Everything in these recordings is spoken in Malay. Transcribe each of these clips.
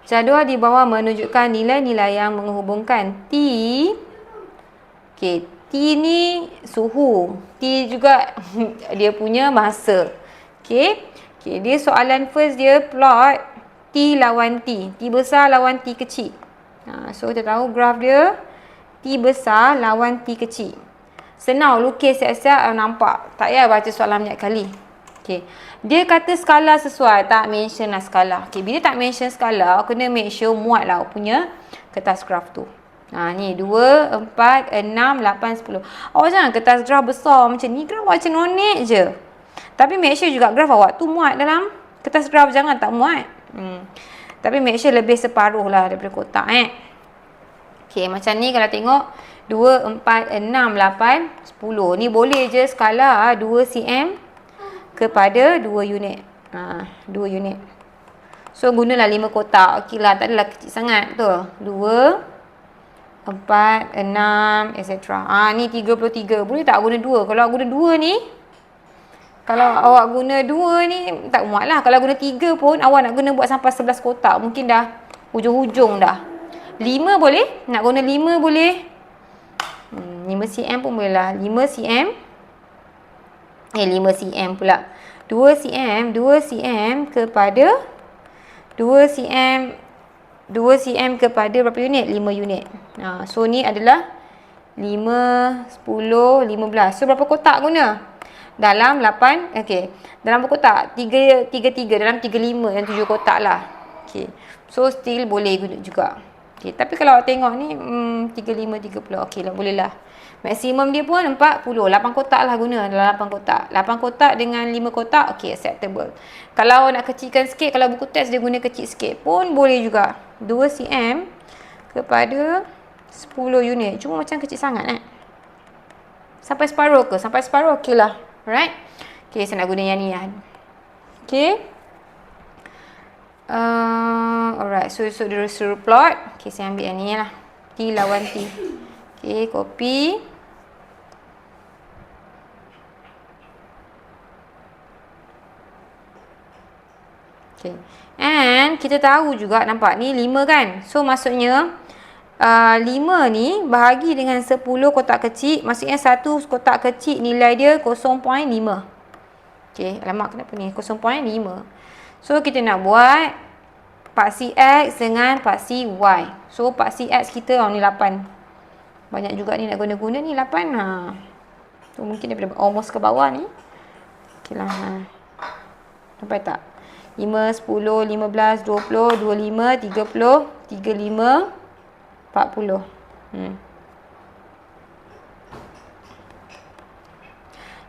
Jadual di bawah menunjukkan nilai-nilai yang menghubungkan T. Okey, T ni suhu. T juga dia punya masa. Okey. Okey, dia soalan first dia plot T lawan T. T besar lawan T kecil. So kita tahu graf dia T besar lawan T kecil. Senang lukis siap-siap nampak. Tak payah baca soalan banyak kali. Okey. Dia kata skala sesuai, tak mention lah skala. Okey, bila tak mention skala, kena make sure muat lah punya kertas graf tu. Ni 2, 4, 6, 8, 10. Awak jangan kertas graf besar macam ni. Graf macam nonet je. Tapi make sure juga graf awak tu muat dalam kertas graf. Jangan tak muat. Tapi make sure lebih separuh lah daripada kotak Okey, macam ni kalau tengok 2, 4, 6, 8, 10. Ni boleh je skala 2 cm kepada 2 unit. 2 unit. So gunalah 5 kotak. Okey lah, tak adalah kecil sangat tu. 2, 4, 6, etc. Ni 33. Boleh tak guna 2? Kalau guna 2 ni, kalau awak guna 2 ni, tak muat lah. Kalau guna 3 pun, awak nak guna buat sampai 11 kotak. Mungkin dah hujung-hujung dah. 5 boleh? Nak guna 5 boleh? 5 cm pun boleh lah. 5 cm. 5 cm pula. 2 cm. 2 cm kepada 2 cm. 2 cm kepada berapa unit? 5 unit. So ni adalah 5, 10, 15. So berapa kotak guna? Dalam 8, okey. Dalam berapa kotak? 3, 3, dalam 35 dan 7 kotak lah. Okey. So still boleh guna juga. Okey, tapi kalau awak tengok ni 35, 30. Okey lah, boleh lah. Maksimum dia pun 40. 8 kotak lah guna dalam 8 kotak. 8 kotak dengan 5 kotak, okey, acceptable. Kalau nak kecilkan sikit, kalau buku teks dia guna kecil sikit pun boleh juga. 2 cm kepada 10 unit. Cuma macam kecil sangat Sampai separuh ke? Sampai separuh okey lah. Alright. Okey, saya nak guna yang ni lah. Okey. Alright. So dia suruh plot. Okey, saya ambil yang ni lah. T lawan T. Okey, copy. Okay. And kita tahu juga, nampak ni 5 kan. So maksudnya 5 ni bahagi dengan 10 kotak kecil. Maksudnya satu kotak kecil nilai dia 0.5. Okay, alamak kenapa ni 0.5. So kita nak buat paksi X dengan paksi Y. So paksi X kita ni 8. Banyak juga ni nak guna-guna ni 8. So mungkin daripada almost ke bawah ni. Okay lah. Nampak tak? 5, 10, 15, 20, 25, 30, 35, 40.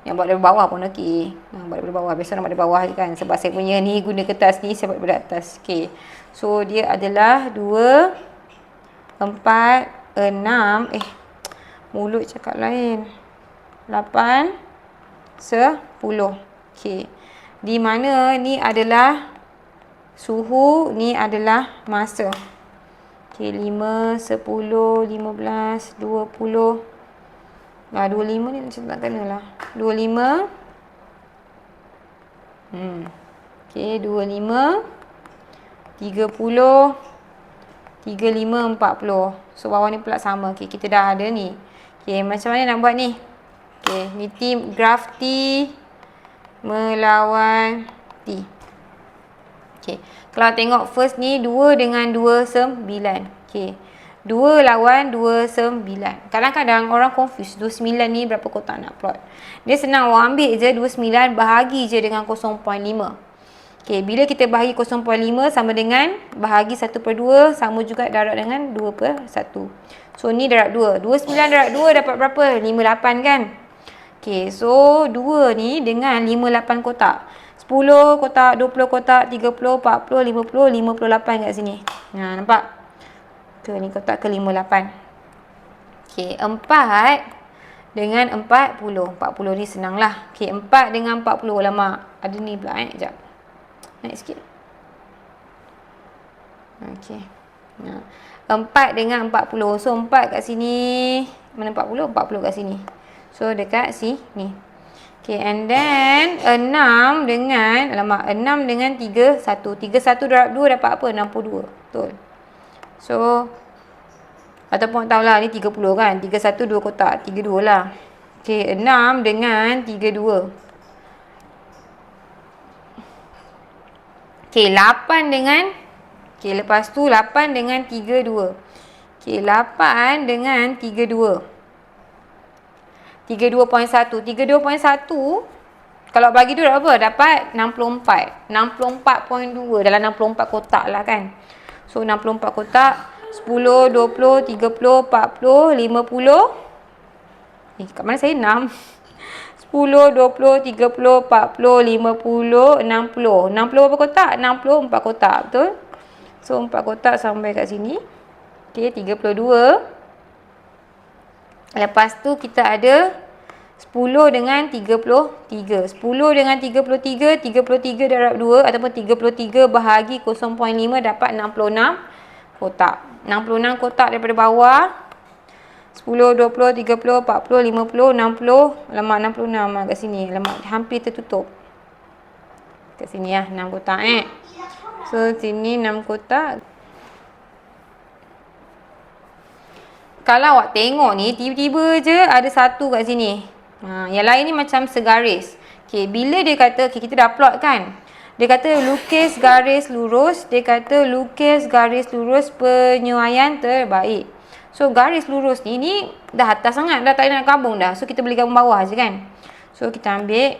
Yang buat dari bawah pun okey. Buat dari bawah. Biasa nak buat dari bawah je kan. Sebab saya punya ni guna kertas ni, saya buat dari atas. Okey. So dia adalah 2, 4, 6. Mulut cakap lain. 8, 10. Okey. Di mana ni adalah suhu, ni adalah masa. Okey, 5, 10, 15, 20. 25 ni macam tak kena lah. 25. Okey, 25, 30, 35, 40. So bawah ni pula sama. Okey, kita dah ada ni. Okey, macam mana nak buat ni? Okey, ni graf T melawan T. Okey. Kalau tengok first ni 2 dengan 29. Okey. 2 lawan 29. Kadang-kadang orang confuse 29 ni berapa kotak nak plot. Dia senang, awak ambil je 29 bahagi je dengan 0.5. Okey, bila kita bahagi 0.5 sama dengan bahagi 1/2 sama juga darab dengan 2/1. So ni darab 2. 29 darab 2 dapat berapa? 58 kan? Okey, so 2 ni dengan 58 kotak. 10 kotak, 20 kotak, 30, 40, 50, 58 kat sini. Nampak? Tu ni kotak ke-58. Okey, 4 dengan 40. 40 ni senang lah. Okey, 4 dengan 40. Lama. Ada ni pula sekejap. Naik sikit. Okey. 4 dengan 40. So 4 kat sini. Mana 40? 40 kat sini. So dekat sini. Okay, and then 6 dengan 6 dengan 31. 31 darab 2 dapat apa? 62. Betul. So ataupun tahulah ni 30 kan. 31 2 kotak, 32 lah. Okay, 6 dengan 32. Okay, 8 dengan lepas tu 8 dengan 32. Okay, 8 dengan 32. 32.1. 32.1 kalau bagi tu dapat apa? Dapat 64. 64.2 dalam 64 kotak lah kan. So 64 kotak 10, 20, 30, 40, 50. Kat mana saya? 6. 10, 20, 30, 40, 50, 60. 60 berapa kotak? 64 kotak. Betul? So 4 kotak sampai kat sini. Okay, 32. Lepas tu kita ada 10 dengan 33. 10 dengan 33, 33 darab 2 ataupun 33 bahagi 0.5 dapat 66 kotak. 66 kotak daripada bawah. 10, 20, 30, 40, 50, 60. Alamak, 66 kat sini. Alamak, hampir tertutup. Kat sini lah, 6 kotak So, sini 6 kotak. Kalau awak tengok ni, tiba-tiba je ada satu kat sini. Yang lain ni macam segaris. Okay, bila dia kata, okay, kita dah plot kan. Dia kata lukis garis lurus. Dia kata lukis garis lurus penyuaian terbaik. So, garis lurus ni dah atas sangat. Dah tak nak gabung dah. So, kita boleh gabung bawah je kan. So, kita ambil.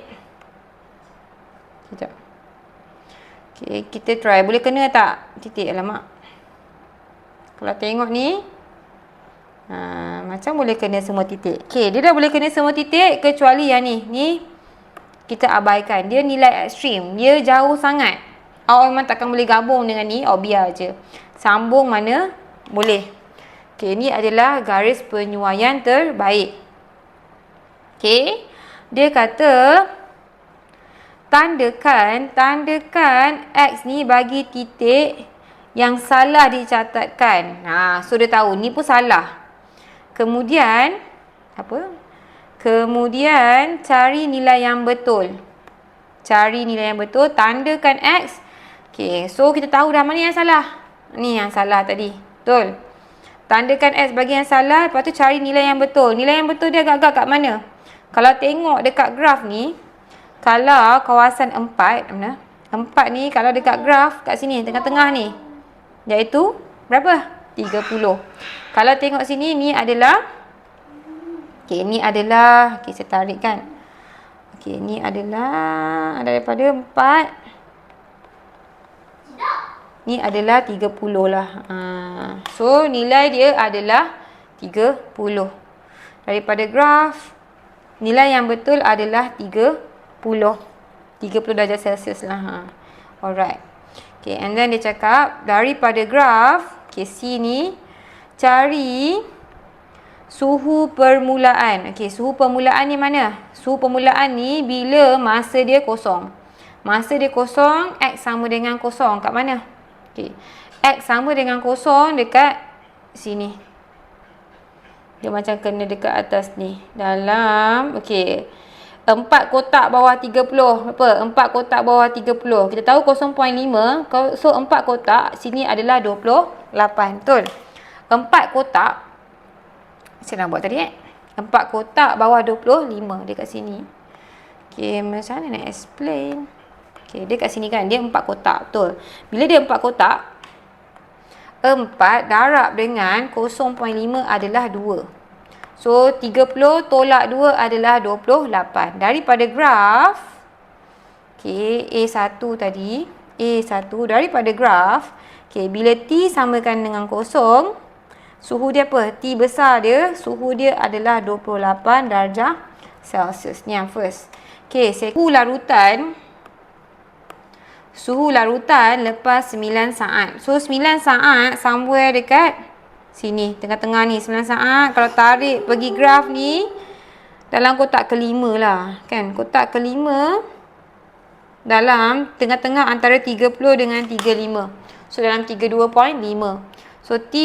Sekejap. Okay, kita try. Boleh kena tak? Titik, alamak. Kalau tengok ni. Macam boleh kena semua titik. Okay, dia dah boleh kena semua titik kecuali yang ni. Ni kita abaikan. Dia nilai ekstrim. Dia jauh sangat. Awak memang takkan boleh gabung dengan ni. Biar je. Sambung mana boleh. Okay, ni adalah garis penyuaian terbaik. Okay. Dia kata tandakan X ni bagi titik yang salah dicatatkan. So dia tahu ni pun salah. Kemudian Kemudian cari nilai yang betul. Tandakan X. Okay, so kita tahu dah mana yang salah. Ni yang salah tadi. Betul. Tandakan X bagi yang salah. Lepas tu cari nilai yang betul. Nilai yang betul dia agak-agak kat mana? Kalau tengok dekat graf ni. Kalau kawasan 4. Mana? 4 ni kalau dekat graf kat sini. Tengah-tengah ni. Iaitu berapa? 30. Kalau tengok sini, ni adalah okay, ni adalah okay, saya tarik kan. Okay, ni adalah daripada 4. Ni adalah 30 lah. So, nilai dia adalah 30. Daripada graf, nilai yang betul adalah 30. 30 darjah Celsius lah. Alright. Okay, and then dia cakap, daripada graf, okay, C ni, cari suhu permulaan. Okay, suhu permulaan ni mana? Suhu permulaan ni bila masa dia kosong. Masa dia kosong, X sama dengan kosong. Kat mana? Okay, X sama dengan kosong dekat sini. Dia macam kena dekat atas ni. Dalam, okay, 4 kotak bawah 30. Apa? 4 kotak bawah 30. Kita tahu 0.5. So, 4 kotak. Sini adalah 28. Betul? 4 kotak. Saya nak buat tadi 4 kotak bawah 25. Dia kat sini. Okay, macam mana nak explain? Okay, dia kat sini kan. Dia 4 kotak. Betul? Bila dia 4 kotak. 4 darab dengan 0.5 adalah 2. So, 30 tolak 2 adalah 28. Daripada graf, okay, A1 tadi, A1 daripada graf, okay, bila T samakan dengan 0, suhu dia apa? T besar dia, suhu dia adalah 28 darjah Celsius. Ni yang first. Okay, suhu larutan lepas 9 saat. So, 9 saat somewhere dekat sini, tengah-tengah ni 9 saat. Kalau tarik pergi graf ni dalam kotak kelima lah kan. Kotak kelima dalam tengah-tengah antara 30 dengan 35. So dalam 32.5. So T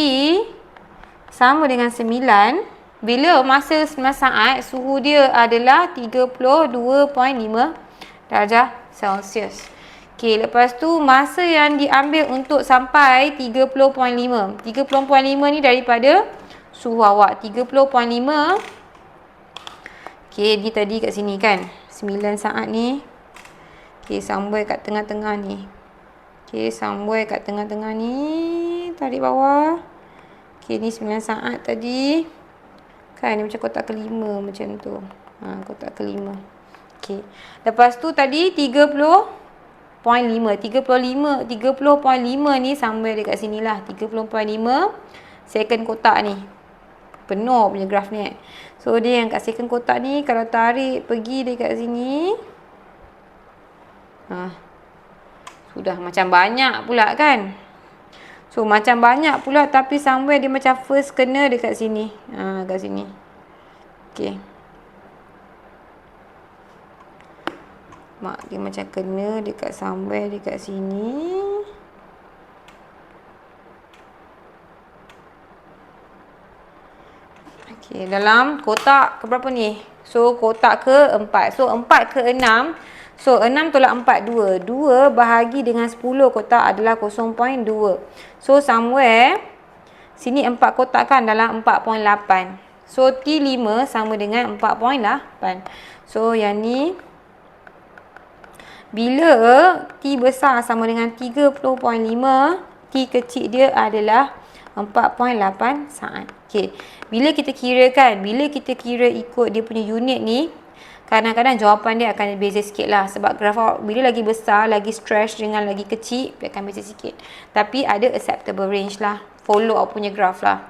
sama dengan 9 Bila masa 9 saat, suhu dia adalah 32.5 darjah Celsius. Okey, lepas tu masa yang diambil untuk sampai 30.5. 30.5 ni daripada suhu awak. 30.5. Okey, dia tadi kat sini kan. 9 saat ni. Okey, sampai kat tengah-tengah ni. Okey, sampai kat tengah-tengah ni. Tarik bawah. Okey, ni 9 saat tadi. Kan, dia macam kotak kelima macam tu. Kotak kelima. Okey. Lepas tu tadi 30.5 ni sampai dekat sini lah. 30.5 second kotak ni. Penuh punya graf ni. So dia yang kat second kotak ni kalau tarik pergi dekat sini. Sudah macam banyak pula kan. So macam banyak pula tapi sampai dia macam first kena dekat sini. Kat sini. Okey. Mak dia macam kena dekat sampai dekat sini. Okey, dalam kotak ke berapa ni? So kotak ke-4. So 4 ke-6. So 6 tolak 4 2. 2 bahagi dengan 10 kotak adalah 0.2. So somewhere sini 4 kotak kan dalam 4.8. So T5 sama dengan 4.8. So yang ni bila T besar sama dengan 30.5, T kecil dia adalah 4.8 saat. Okey. Bila kita kira kan, bila kita kira ikut dia punya unit ni, kadang-kadang jawapan dia akan beza sikit lah. Sebab graf bila lagi besar, lagi stretch dengan lagi kecil, dia akan beza sikit. Tapi ada acceptable range lah. Follow up punya graf lah.